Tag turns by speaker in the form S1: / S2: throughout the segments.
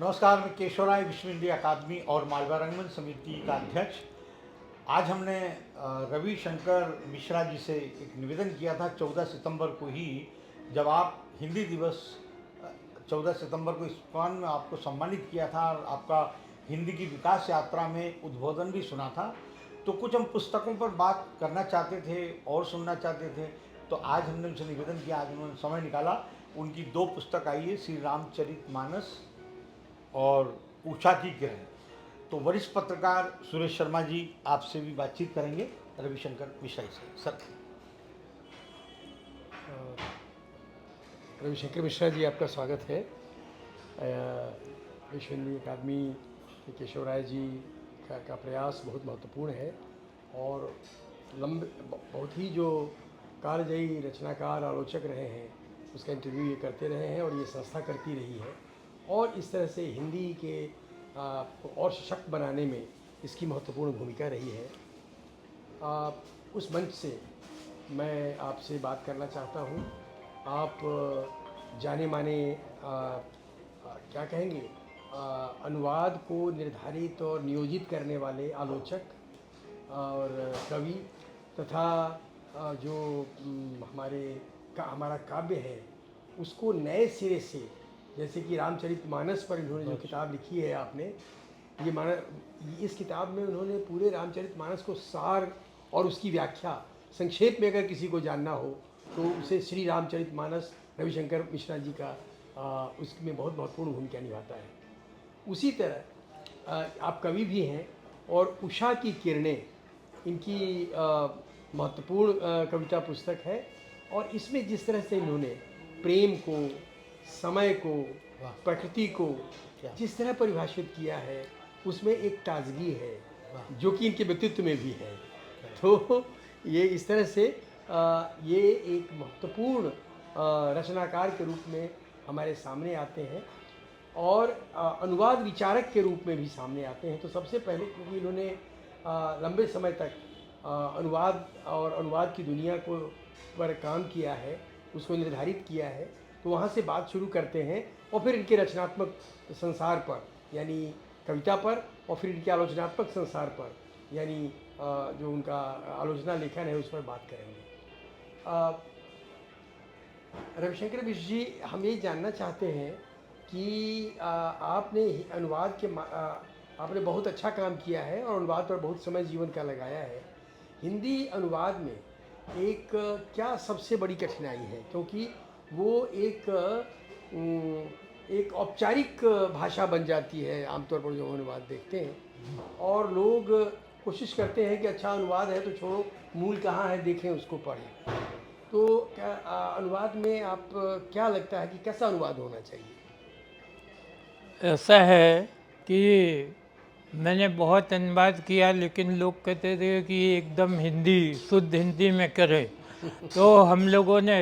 S1: नमस्कार, मैं केशवराय विश्व हिंदी अकादमी और मालवा रंगमंच समिति का अध्यक्ष। आज हमने रविशंकर मिश्रा जी से एक निवेदन किया था 14 सितंबर को ही, जब आप हिंदी दिवस 14 सितंबर को इस्कॉन में आपको सम्मानित किया था और आपका हिंदी की विकास यात्रा में उद्बोधन भी सुना था। तो कुछ हम पुस्तकों पर बात करना चाहते थे और सुनना चाहते थे, तो आज हमने उनसे निवेदन किया, आज उन्होंने समय निकाला। उनकी 2 पुस्तक आई है, श्री रामचरितमानस और उषा की किरण। तो वरिष्ठ पत्रकार सुरेश शर्मा जी आपसे भी बातचीत करेंगे रविशंकर मिश्रा से। सर,
S2: रविशंकर मिश्रा जी, आपका स्वागत है। विश्व हिंदी अकादमी के केशवराय जी का प्रयास बहुत महत्वपूर्ण है और बहुत ही जो कालजयी रचनाकार आलोचक रहे हैं उसका इंटरव्यू ये करते रहे हैं और ये संस्था करती रही है और इस तरह से हिंदी के और सशक्त बनाने में इसकी महत्वपूर्ण भूमिका रही है। उस मंच से मैं आपसे बात करना चाहता हूँ। आप जाने माने क्या कहेंगे, अनुवाद को निर्धारित और नियोजित करने वाले आलोचक और कवि तथा जो हमारा काव्य है उसको नए सिरे से, जैसे कि रामचरितमानस पर इन्होंने जो किताब लिखी है आपने, इस किताब में उन्होंने पूरे रामचरितमानस को सार और उसकी व्याख्या संक्षेप में अगर किसी को जानना हो तो उसे श्री रामचरितमानस रविशंकर मिश्रा जी का उसमें बहुत महत्वपूर्ण भूमिका निभाता है। उसी तरह आप कवि भी हैं और उषा की किरणें इनकी महत्वपूर्ण कविता पुस्तक है और इसमें जिस तरह से इन्होंने प्रेम को, समय को, प्रकृति को जिस तरह परिभाषित किया है उसमें एक ताजगी है जो कि इनके व्यक्तित्व में भी है। तो ये इस तरह से ये एक महत्वपूर्ण रचनाकार के रूप में हमारे सामने आते हैं और अनुवाद विचारक के रूप में भी सामने आते हैं। तो सबसे पहले, क्योंकि इन्होंने लंबे समय तक अनुवाद और अनुवाद की दुनिया को पर काम किया है, उसको निर्धारित किया है, तो वहाँ से बात शुरू करते हैं और फिर इनके रचनात्मक संसार पर यानी कविता पर और फिर इनके आलोचनात्मक संसार पर यानी जो उनका आलोचना लेखन है उस पर बात करेंगे। रविशंकर मिश्र जी, हम ये जानना चाहते हैं कि आपने अनुवाद के आपने बहुत अच्छा काम किया है और अनुवाद पर बहुत समय जीवन का लगाया है। हिंदी अनुवाद में एक क्या सबसे बड़ी कठिनाई है, क्योंकि वो एक औपचारिक भाषा बन जाती है आमतौर पर जो अनुवाद देखते हैं और लोग कोशिश करते हैं कि अच्छा अनुवाद है तो छोड़ो, मूल कहाँ है देखें, उसको पढ़ें। तो क्या अनुवाद में आप क्या लगता है कि कैसा अनुवाद होना चाहिए?
S3: ऐसा है कि मैंने बहुत अनुवाद किया, लेकिन लोग कहते थे कि एकदम हिंदी, शुद्ध हिंदी में करें। तो हम लोगों ने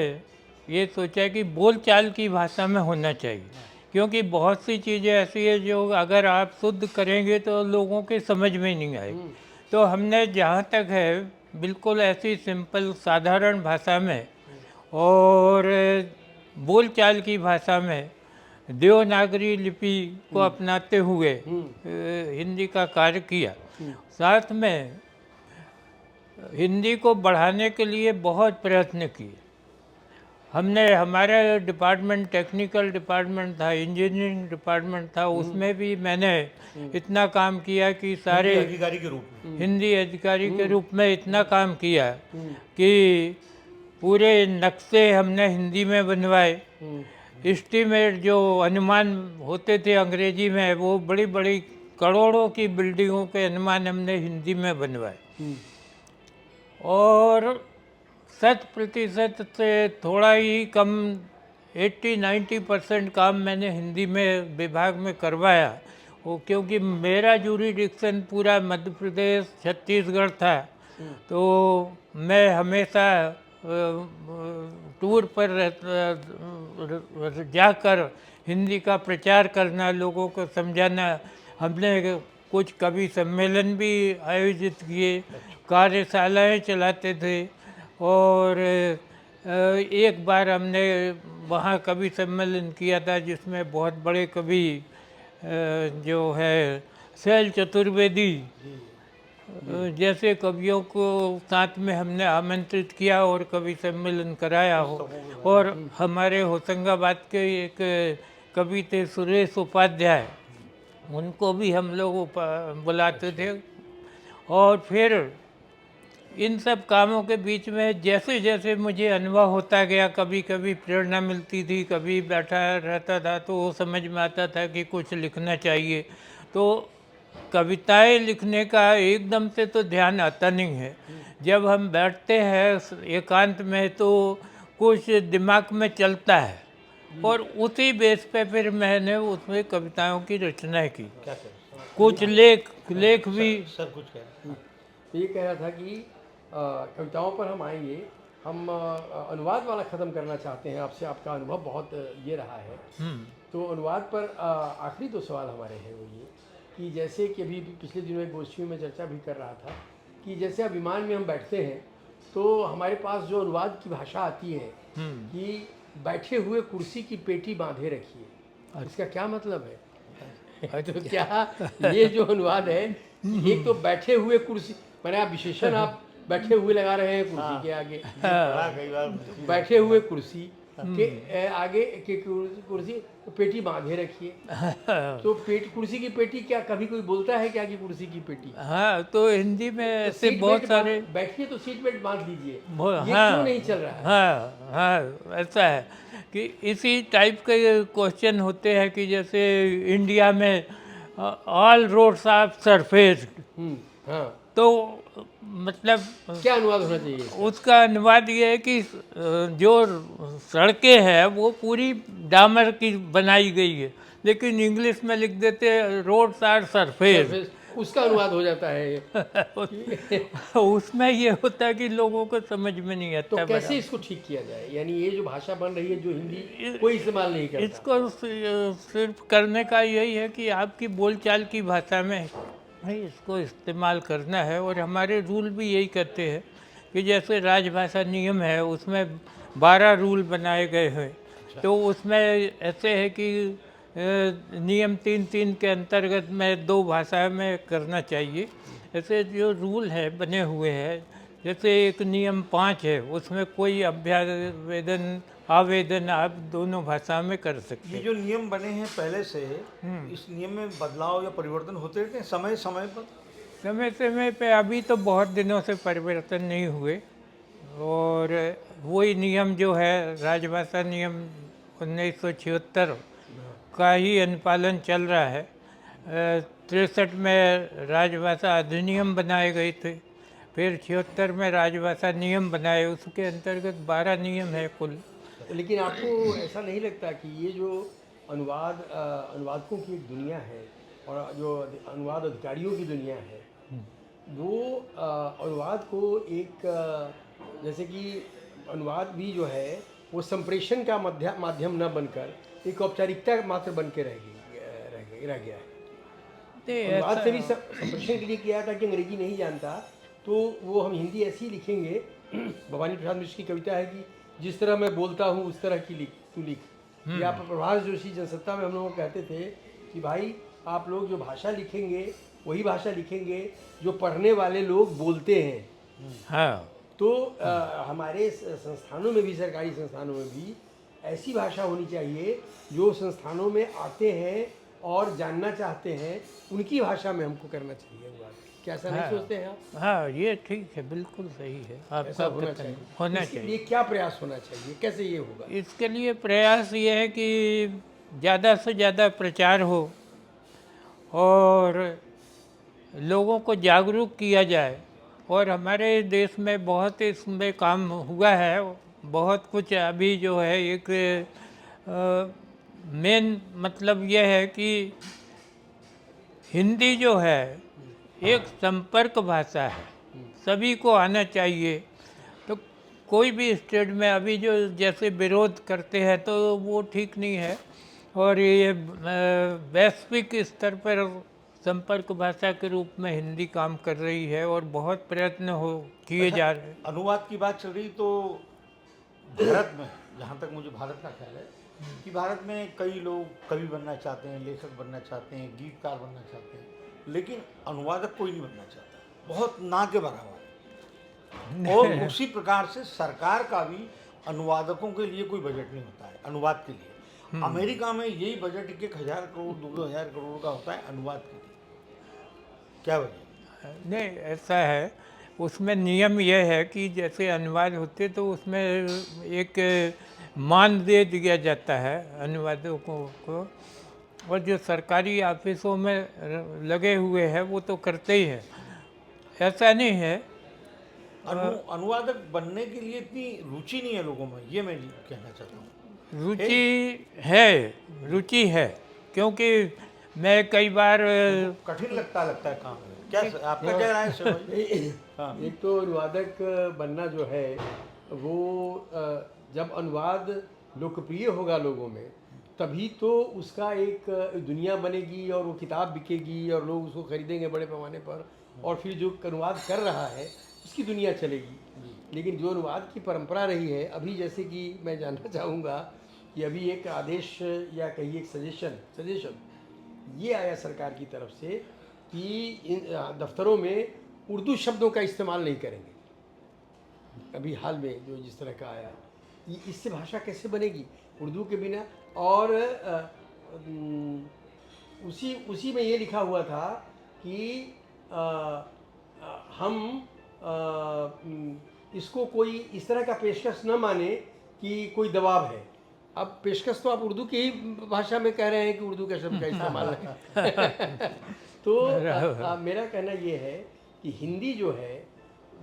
S3: ये सोचा कि बोलचाल की भाषा में होना चाहिए, क्योंकि बहुत सी चीज़ें ऐसी है जो अगर आप शुद्ध करेंगे तो लोगों के समझ में नहीं आएगी। तो हमने जहाँ तक है बिल्कुल ऐसी सिंपल साधारण भाषा में और बोलचाल की भाषा में देवनागरी लिपि को अपनाते हुए हिंदी का कार्य किया। साथ में हिंदी को बढ़ाने के लिए बहुत प्रयत्न किए हमने। हमारा डिपार्टमेंट टेक्निकल डिपार्टमेंट था, इंजीनियरिंग डिपार्टमेंट था, उसमें भी मैंने इतना काम किया कि सारे
S1: अधिकारी के रूप में
S3: हिंदी अधिकारी के रूप में इतना काम किया कि पूरे नक्शे हमने हिंदी में बनवाए। एस्टीमेट जो अनुमान होते थे अंग्रेजी में, वो बड़ी बड़ी करोड़ों की बिल्डिंगों के अनुमान हमने हिंदी में बनवाए और 100% से थोड़ा ही कम 80-90% काम मैंने हिंदी में विभाग में करवाया। वो क्योंकि मेरा जूरिडिक्शन पूरा मध्य प्रदेश छत्तीसगढ़ था, तो मैं हमेशा टूर पर जाकर हिंदी का प्रचार करना, लोगों को समझाना। हमने कुछ कवि सम्मेलन भी आयोजित किए, कार्यशालाएं चलाते थे और एक बार हमने वहाँ कवि सम्मेलन किया था जिसमें बहुत बड़े कवि जो है शैल चतुर्वेदी जैसे कवियों को साथ में हमने आमंत्रित किया और कवि सम्मेलन कराया हो। और हमारे होशंगाबाद के एक कवि थे सुरेश उपाध्याय, उनको भी हम लोग बुलाते थे। और फिर इन सब कामों के बीच में जैसे जैसे मुझे अनुभव होता गया, कभी कभी प्रेरणा मिलती थी, कभी बैठा रहता था तो वो समझ में आता था कि कुछ लिखना चाहिए। तो कविताएं लिखने का एकदम से तो ध्यान आता नहीं है। जब हम बैठते हैं एकांत में तो कुछ दिमाग में चलता है और उसी बेस पे फिर मैंने उसमें कविताओं की रचना की।
S1: क्या करें,
S3: कुछ लेख भी।
S1: सर कुछ कह रहे हैं।
S2: ये कह रहा था कि कविताओं पर हम आएंगे। हम अनुवाद वाला ख़त्म करना चाहते हैं आपसे। आपका अनुभव बहुत ये रहा है। तो अनुवाद पर आखिरी 2 सवाल हमारे हैं वो ये कि जैसे कि अभी पिछले दिनों एक गोष्ठी में चर्चा भी कर रहा था कि जैसे अब विमान में हम बैठते हैं तो हमारे पास जो अनुवाद की भाषा आती है कि बैठे हुए कुर्सी की पेटी बांधे रखिए। इसका क्या मतलब है? तो क्या ये जो अनुवाद है, एक तो बैठे हुए कुर्सी, मैंने आप विशेषण आप बैठे हुए लगा रहे हैं कुर्सी के आगे,
S1: कई बार
S2: बैठे हुए कुर्सी के आगे के कुर्सी पेटी बांधे रखिए। तो कुर्सी की पेटी, क्या कभी कोई बोलता है क्या कि कुर्सी की पेटी?
S3: हाँ, तो हिंदी में ऐसे बहुत सारे।
S2: बैठिए तो सीट बेल्ट बांध लीजिए, ये
S3: हाँ,
S2: क्यों नहीं चल रहा है?
S3: हाँ हाँ, ऐसा है कि इसी टाइप के क्वेश्चन होते हैं कि जैसे इंडिया में ऑल रोड्स आर सरफेस।
S2: हाँ,
S3: तो मतलब
S2: क्या अनुवाद होना चाहिए?
S3: उसका अनुवाद ये है कि जो सड़कें हैं वो पूरी डामर की बनाई गई है, लेकिन इंग्लिश में लिख देते हैं रोड्स आर सरफेस।
S2: उसका अनुवाद हो जाता है।
S3: उसमें ये होता है कि लोगों को समझ में नहीं आता।
S2: तो कैसे इसको ठीक किया जाए? यानी ये जो भाषा बन रही है जो हिंदी कोई इस्तेमाल नहीं करता,
S3: इसको सिर्फ करने का यही है कि आपकी बोलचाल की भाषा में भाई इसको इस्तेमाल करना है। और हमारे रूल भी यही कहते हैं कि जैसे राजभाषा नियम है उसमें 12 रूल बनाए गए हैं। तो उसमें ऐसे है कि नियम 3-3 के अंतर्गत में 2 भाषा में करना चाहिए। ऐसे जो रूल है बने हुए हैं, जैसे एक नियम 5 है उसमें कोई अभ्यावेदन आवेदन आप दोनों भाषा में कर सकते
S1: ये
S3: हैं।
S1: जो नियम बने हैं पहले से, इस नियम में बदलाव या परिवर्तन होते रहते हैं समय समय पर?
S3: समय समय पे अभी तो बहुत दिनों से परिवर्तन नहीं हुए और वही नियम जो है राजभाषा नियम 1976 का ही अनुपालन चल रहा है। 63 में राजभाषा अधिनियम बनाए गए थे, फिर 76 में राजभाषा नियम बनाए, उसके अंतर्गत 12 नियम है कुल।
S2: लेकिन आपको ऐसा नहीं लगता कि ये जो अनुवादकों की एक दुनिया है और जो अनुवाद अधिकारियों की दुनिया है, वो अनुवाद को एक जैसे कि अनुवाद भी जो है वो संप्रेषण का माध्यम न बनकर एक औपचारिकता मात्र बन के रह गया है। अनुवाद से भी संप्रेषण के लिए किया था कि अंग्रेजी नहीं जानता तो वो हम हिंदी ऐसी ही लिखेंगे। भवानी प्रसाद मिश्र की कविता है कि जिस तरह मैं बोलता हूँ उस तरह की तू लिख। या प्रभाष जोशी जनसत्ता में हम लोग कहते थे कि भाई आप लोग जो भाषा लिखेंगे वही भाषा लिखेंगे जो पढ़ने वाले लोग बोलते हैं।
S3: हाँ,
S2: तो हमारे संस्थानों में भी, सरकारी संस्थानों में भी ऐसी भाषा होनी चाहिए जो संस्थानों में आते हैं और जानना चाहते हैं उनकी भाषा में हमको करना चाहिए अनुवाद। क्या ऐसा नहीं सोचते हैं आप?
S3: हाँ, ये ठीक है, बिल्कुल सही है आपका कथन। होना चाहिए।
S2: ये क्या प्रयास होना चाहिए, कैसे ये होगा?
S3: इसके लिए प्रयास ये है कि ज़्यादा से ज़्यादा प्रचार हो और लोगों को जागरूक किया जाए। और हमारे देश में बहुत इसमें काम हुआ है, बहुत कुछ अभी जो है एक मेन मतलब यह है कि हिंदी जो है एक संपर्क भाषा है, सभी को आना चाहिए। तो कोई भी स्टेट में अभी जो जैसे विरोध करते हैं तो वो ठीक नहीं है। और ये वैश्विक स्तर पर संपर्क भाषा के रूप में हिंदी काम कर रही है और बहुत प्रयत्न किए जा रहे हैं।
S1: अनुवाद की बात चल रही तो भारत में, जहाँ तक मुझे भारत का ख्याल है, कि भारत में कई लोग कवि बनना चाहते हैं, लेखक बनना चाहते हैं, गीतकार बनना चाहते हैं, लेकिन अनुवादक कोई नहीं बनना चाहता, बहुत ना के बराबर है। और उसी प्रकार से सरकार का भी अनुवादकों के लिए कोई बजट नहीं होता है अनुवाद के लिए। अमेरिका में यही बजट 1,000 करोड़ 2,000 करोड़ का होता है अनुवाद के लिए। क्या वजह?
S3: नहीं, ऐसा है, उसमें नियम यह है कि जैसे अनुवाद होते तो उसमें एक मान दे दिया जाता है अनुवादकों को, और जो सरकारी ऑफिसों में लगे हुए हैं वो तो करते ही हैं, ऐसा नहीं है।
S1: अनुवादक बनने के लिए इतनी रुचि नहीं है लोगों में, ये मैं कहना चाहता हूँ।
S3: रुचि है, क्योंकि मैं कई बार
S1: कठिन लगता है काम। क्या आपका क्या राय है सर भाई? हाँ।
S2: एक तो अनुवादक बनना जो है वो जब अनुवाद लोकप्रिय होगा लोगों में, तभी तो उसका एक दुनिया बनेगी और वो किताब बिकेगी और लोग उसको खरीदेंगे बड़े पैमाने पर, और फिर जो अनुवाद कर रहा है उसकी दुनिया चलेगी। लेकिन जो अनुवाद की परंपरा रही है अभी, जैसे कि मैं जानना चाहूँगा कि अभी एक आदेश या कहिए एक सजेशन ये आया सरकार की तरफ से कि इन दफ्तरों में उर्दू शब्दों का इस्तेमाल नहीं करेंगे। अभी हाल में जो जिस तरह का आया, इससे भाषा कैसे बनेगी उर्दू के बिना? और उसी में ये लिखा हुआ था कि हम इसको कोई इस तरह का पेशकश न माने कि कोई दबाव है। अब पेशकश तो आप उर्दू की ही भाषा में कह रहे हैं कि उर्दू का शब्द का इस्तेमाल है। तो मेरा कहना ये है कि हिंदी जो है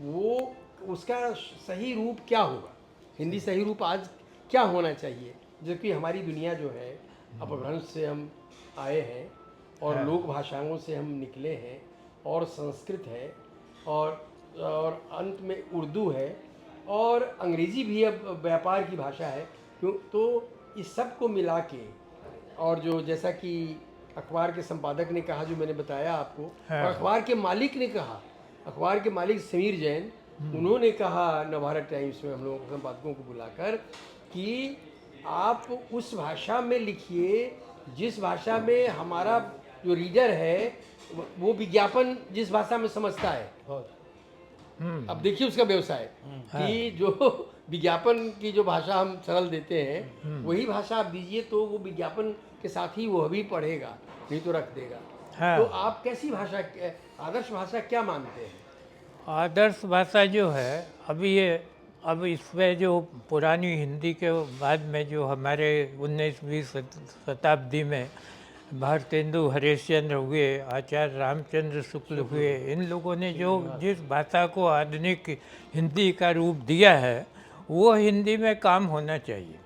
S2: वो उसका सही रूप क्या होगा, हिंदी सही रूप आज क्या होना चाहिए, जबकि हमारी दुनिया जो है अपभ्रंश से हम आए हैं और लोक भाषाओं से हम निकले हैं, और संस्कृत है और अंत में उर्दू है, और अंग्रेज़ी भी अब व्यापार की भाषा है। क्यों? तो इस सब को मिला के, और जो जैसा कि अखबार के संपादक ने कहा, जो मैंने बताया आपको, और अखबार के मालिक ने कहा, अखबार के मालिक समीर जैन, उन्होंने कहा नवभारत टाइम्स में हम लोगों को संपादकों को बुलाकर कि आप उस भाषा में लिखिए जिस भाषा में हमारा जो रीडर है वो विज्ञापन जिस भाषा में समझता है। अब देखिए उसका व्यवसाय कि जो विज्ञापन की जो भाषा हम सरल देते हैं वही भाषा आप दीजिए तो वो विज्ञापन के साथ ही वो भी पढ़ेगा, नहीं तो रख देगा। तो आप कैसी भाषा, आदर्श भाषा क्या मानते हैं?
S3: आदर्श भाषा जो है अब इसमें जो पुरानी हिंदी के बाद में जो हमारे 19वीं शताब्दी में भारतेंदु हरिश्चंद्र हुए, आचार्य रामचंद्र शुक्ल हुए, इन लोगों ने जो जिस भाषा को आधुनिक हिंदी का रूप दिया है वो हिंदी में काम होना चाहिए,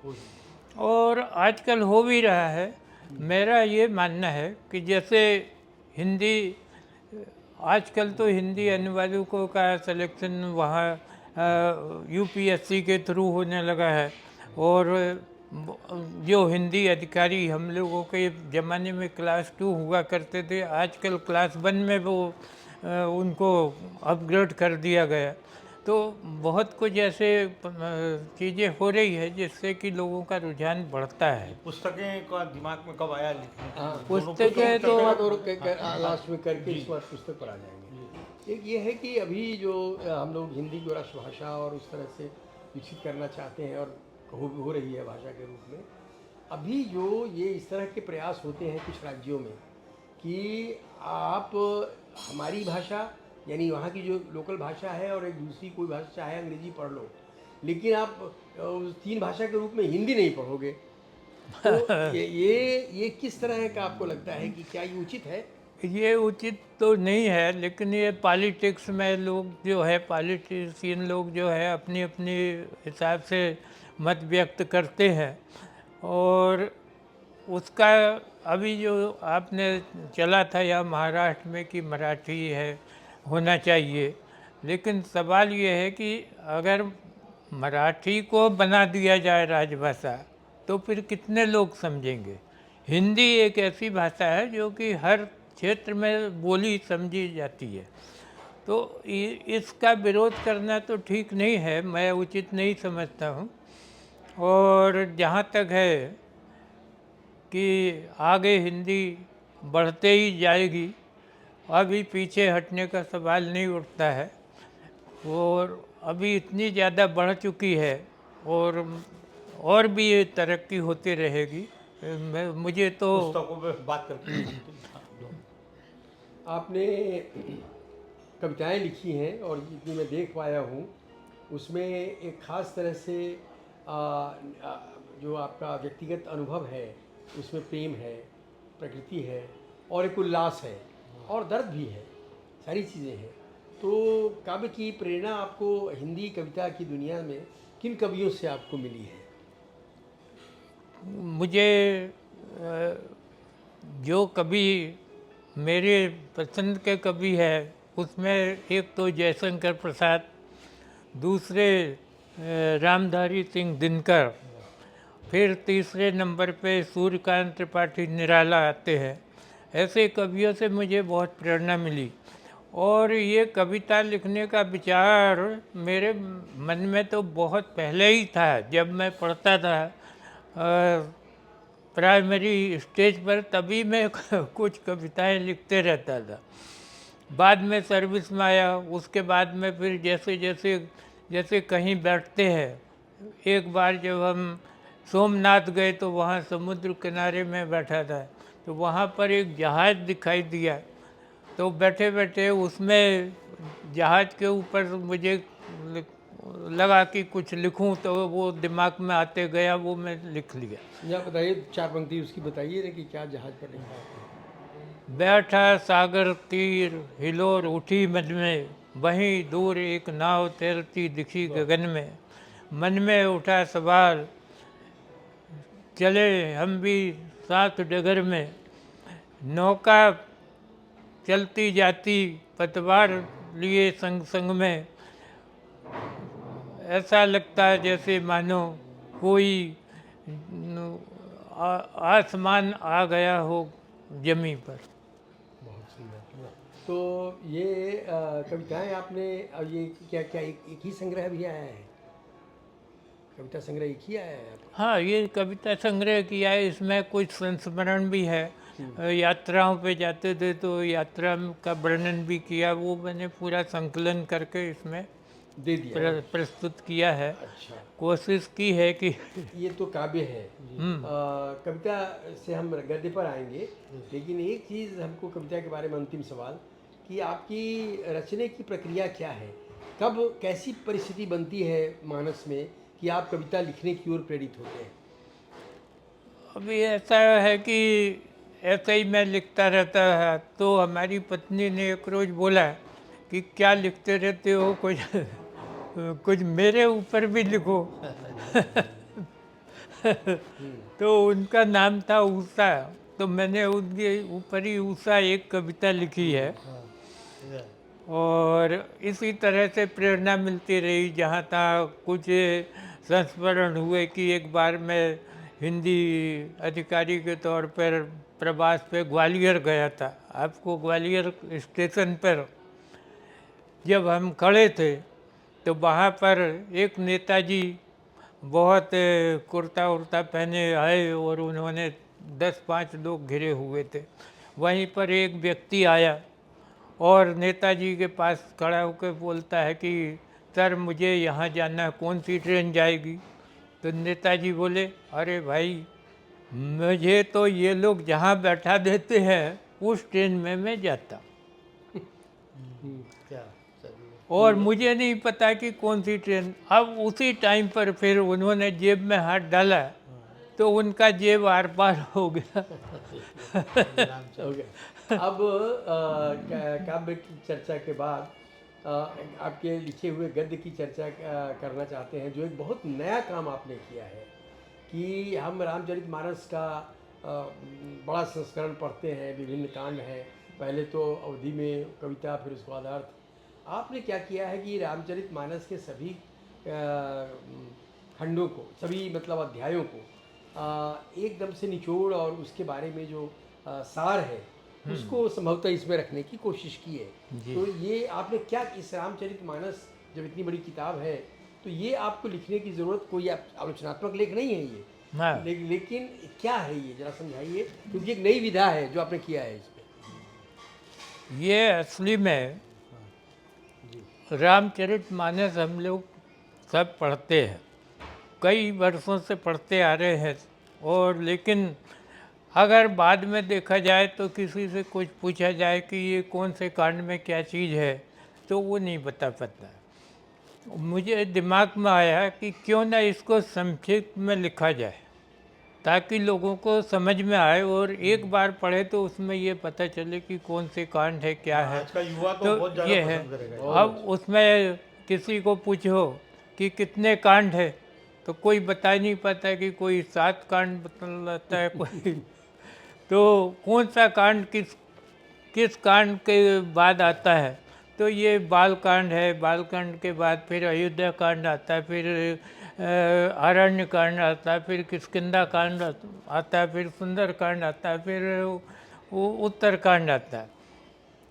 S3: और आजकल हो भी रहा है। मेरा ये मानना है कि जैसे हिंदी आजकल तो हिंदी अनुवादकों का सिलेक्शन वहाँ यूपीएससी के थ्रू होने लगा है, और जो हिंदी अधिकारी हम लोगों के ज़माने में क्लास 2 हुआ करते थे, आजकल क्लास 1 में वो उनको अपग्रेड कर दिया गया। तो बहुत कुछ ऐसे चीज़ें हो रही है जिससे कि लोगों का रुझान बढ़ता है।
S1: पुस्तकें का दिमाग में कब आया लिखने?
S3: पुस्तकें तो
S2: लास्ट में करके इस बार पुस्तक पर आ जाएंगे। एक ये है कि अभी जो हम लोग हिंदी को राष्ट्रभाषा और उस तरह से विकसित करना चाहते हैं और हो रही है भाषा के रूप में, अभी जो ये इस तरह के प्रयास होते हैं कुछ राज्यों में कि आप हमारी भाषा यानी वहाँ की जो लोकल भाषा है और एक दूसरी कोई भाषा चाहे अंग्रेजी पढ़ लो, लेकिन आप उस 3 भाषा के रूप में हिंदी नहीं पढ़ोगे। तो ये किस तरह का आपको लगता है कि क्या ये उचित है?
S3: ये उचित तो नहीं है, लेकिन ये पॉलिटिक्स में लोग जो है, पॉलिटिशियन लोग जो है अपनी अपनी हिसाब से मत व्यक्त करते हैं, और उसका अभी जो आपने चला था या महाराष्ट्र में कि मराठी है होना चाहिए, लेकिन सवाल ये है कि अगर मराठी को बना दिया जाए राजभाषा तो फिर कितने लोग समझेंगे। हिंदी एक ऐसी भाषा है जो कि हर क्षेत्र में बोली समझी जाती है, तो इसका विरोध करना तो ठीक नहीं है, मैं उचित नहीं समझता हूँ। और जहाँ तक है कि आगे हिंदी बढ़ते ही जाएगी, अभी पीछे हटने का सवाल नहीं उठता है। और अभी इतनी ज़्यादा बढ़ चुकी है और भी ये तरक्की होती रहेगी। मुझे तो
S1: पुस्तकों पे बात करके
S2: आपने कविताएं लिखी हैं और जितनी मैं देख पाया हूँ उसमें एक ख़ास तरह से जो आपका व्यक्तिगत अनुभव है उसमें प्रेम है, प्रकृति है और एक उल्लास है और दर्द भी है, सारी चीज़ें हैं। तो काव्य की प्रेरणा आपको हिंदी कविता की दुनिया में किन कवियों से आपको मिली है?
S3: मुझे जो कवि मेरे पसंद के कवि है उसमें एक तो जयशंकर प्रसाद, दूसरे रामधारी सिंह दिनकर, फिर तीसरे नंबर पे सूर्यकांत त्रिपाठी निराला आते हैं। ऐसे कवियों से मुझे बहुत प्रेरणा मिली और ये कविता लिखने का विचार मेरे मन में तो बहुत पहले ही था। जब मैं पढ़ता था प्राइमरी स्टेज पर, तभी मैं कुछ कविताएं लिखते रहता था। बाद में सर्विस में आया, उसके बाद में फिर जैसे कहीं बैठते हैं। एक बार जब हम सोमनाथ गए तो वहाँ समुद्र किनारे में बैठा था, तो वहाँ पर एक जहाज़ दिखाई दिया। तो बैठे बैठे उसमें जहाज़ के ऊपर मुझे लगा कि कुछ लिखूं, तो वो दिमाग में आते गया, वो मैं लिख लिया।
S2: या बताइए, 4 पंक्ति उसकी बताइए ना कि क्या जहाज पर लिखा है।
S3: बैठा सागर तीर हिलोर उठी मन में, वहीं दूर एक नाव तैरती दिखी गगन में। मन में उठा सवाल, चले हम भी साथ डगर में। नौका चलती जाती पतवार लिए संग संग में। ऐसा लगता है जैसे मानो कोई आसमान आ गया हो जमी पर।
S2: बहुत सुंदर। तो ये कविताएं आपने ये क्या क्या एक ही संग्रह भी आया है? कविता संग्रह एक ही आया है आपका?
S3: हाँ, ये कविता संग्रह किया है। इसमें कुछ संस्मरण भी है। यात्राओं पे जाते थे तो यात्रा का वर्णन भी किया, वो मैंने पूरा संकलन करके इसमें
S2: दे दिया।
S3: प्रस्तुत किया है।
S2: अच्छा,
S3: कोशिश की है कि
S2: ये तो काव्य है। कविता से हम गद्य पर आएंगे, लेकिन एक चीज़ हमको कविता के बारे में, अंतिम सवाल, कि आपकी रचने की प्रक्रिया क्या है? कब कैसी परिस्थिति बनती है मानस में कि आप कविता लिखने की ओर प्रेरित होते हैं?
S3: अभी ऐसा है कि ऐसे ही मैं लिखता रहता है, तो हमारी पत्नी ने एक रोज़ बोला कि क्या लिखते रहते हो, कुछ मेरे ऊपर भी लिखो। तो उनका नाम था उषा, तो मैंने उनके ऊपर ही उषा एक कविता लिखी है। और इसी तरह से प्रेरणा मिलती रही। जहाँ तक कुछ संस्मरण हुए कि एक बार मैं हिंदी अधिकारी के तौर पर प्रवास पे ग्वालियर गया था। आपको ग्वालियर स्टेशन पर जब हम खड़े थे तो वहाँ पर एक नेताजी बहुत कुर्ता उर्ता पहने आए और उन्होंने 10-5 लोग घिरे हुए थे। वहीं पर एक व्यक्ति आया और नेताजी के पास खड़ा होकर बोलता है कि सर मुझे यहाँ जाना है, कौन सी ट्रेन जाएगी? तो नेताजी बोले, अरे भाई मुझे तो ये लोग जहाँ बैठा देते हैं उस ट्रेन में मैं जाता, और मुझे नहीं पता कि कौन सी ट्रेन। अब उसी टाइम पर फिर उन्होंने जेब में हाथ डाला तो उनका जेब आर पार हो गया।
S2: हो गया। अब काव्य की चर्चा के बाद आपके लिखे हुए गद्य की चर्चा करना चाहते हैं, जो एक बहुत नया काम आपने किया है कि हम रामचरितमानस का बड़ा संस्करण पढ़ते हैं, विभिन्न कांड हैं। पहले तो अवधि में कविता, फिर उसके बाद अर्थ। आपने क्या किया है कि रामचरितमानस के सभी खंडों को, सभी मतलब अध्यायों को एकदम से निचोड़ और उसके बारे में जो सार है उसको संभवतः इसमें रखने की कोशिश की है। तो ये आपने क्या, इस रामचरितमानस जब इतनी बड़ी किताब है तो ये आपको लिखने की ज़रूरत, कोई आलोचनात्मक लेख नहीं है,
S3: हाँ
S2: लेकिन क्या है ये, जरा समझाइए, क्योंकि एक नई विधा है जो आपने किया है इसमें।
S3: ये असली में
S2: जी
S3: रामचरितमानस हम लोग सब पढ़ते हैं, कई वर्षों से पढ़ते आ रहे हैं, और लेकिन अगर बाद में देखा जाए तो किसी से कुछ पूछा जाए कि ये कौन से कांड में क्या चीज़ है तो वो नहीं बता पाता। मुझे दिमाग में आया कि क्यों ना इसको संक्षिप्त में लिखा जाए ताकि लोगों को समझ में आए और एक बार पढ़े तो उसमें ये पता चले कि कौन से कांड है क्या है।
S1: आज का युवा तो
S3: तो
S1: बहुत
S3: ये
S1: ज़्यादा
S3: है।
S1: पसंद करेगा।
S3: अब उसमें किसी को पूछो कि कितने कांड है तो कोई बता ही नहीं पाता, कि कोई 7 कांड बतलाता है कोई तो कौन सा कांड किस कांड के बाद आता है। तो ये बाल कांड है, बाल कांड के बाद फिर अयोध्या कांड आता है, फिर अरण्य कांड आता है, फिर किष्किंधा कांड आता है, फिर सुंदर कांड आता है, फिर वो उत्तर कांड आता है,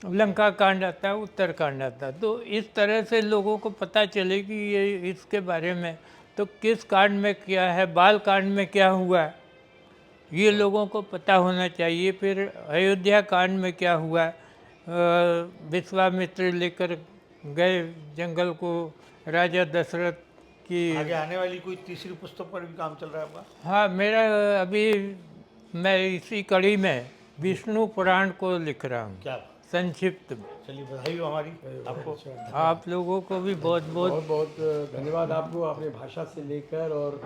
S3: लंका कांड आता है, उत्तर कांड आता है। तो इस तरह से लोगों को पता चले कि ये इसके बारे में तो किस कांड में क्या है, बाल कांड में क्या हुआ है, ये लोगों को पता होना चाहिए। फिर अयोध्या कांड में क्या हुआ, विश्वामित्र लेकर गए जंगल को राजा दशरथ की।
S1: आगे आने वाली कोई तीसरी पुस्तक पर भी काम चल रहा है आपका?
S3: हाँ, मेरा अभी मैं इसी कड़ी में विष्णु पुराण को लिख रहा हूँ
S1: क्या?
S3: संक्षिप्त में।
S1: चलिए, बधाई हो हमारी आपको।
S3: आप लोगों को भी बहुत बहुत
S2: बहुत बहुत धन्यवाद आपको, आपने भाषा से लेकर और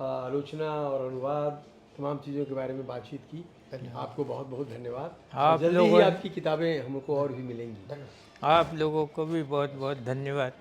S2: आलोचना और अनुवाद तमाम चीज़ों के बारे में बातचीत की। आपको बहुत बहुत धन्यवाद।
S3: आप
S2: जल्दी ही
S3: लोगों-
S2: आपकी किताबें हमको और भी मिलेंगी।
S1: धन्यवाद।
S3: आप लोगों को भी बहुत बहुत धन्यवाद।